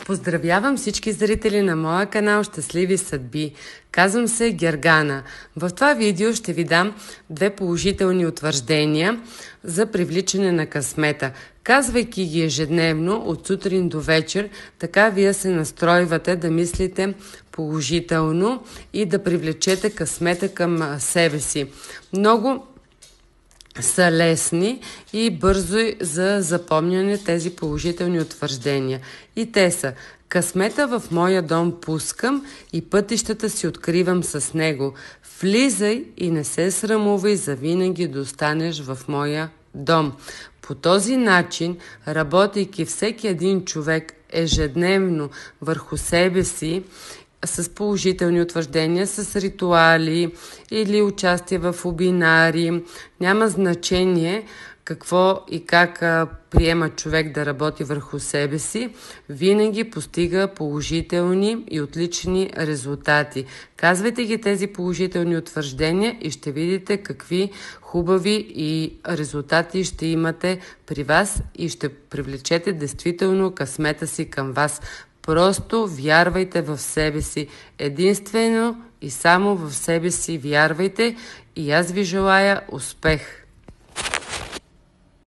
Поздравявам всички зрители на моя канал Щастливи съдби. Казвам се Гергана. В това видео ще ви дам 2 положителни утвърждения за привличане на късмета. Казвайки ги ежедневно, от сутрин до вечер, така вие се настройвате да мислите положително и да привлечете късмета към себе си. Много са лесни и бързо за запомняне тези положителни утвърждения. И те са: късмета в моя дом пускам и пътищата си откривам с него. Влизай и не се срамувай, завинаги да останеш в моя дом. По този начин, работейки всеки един човек ежедневно върху себе си, с положителни утвърждения, с ритуали или участие в вебинари, няма значение какво и как приема човек да работи върху себе си, винаги постига положителни и отлични резултати. Казвайте ги тези положителни утвърждения и ще видите какви хубави и резултати ще имате при вас и ще привлечете действително късмета си към вас. Просто вярвайте в себе си. Единствено и само в себе си вярвайте и аз ви желая успех!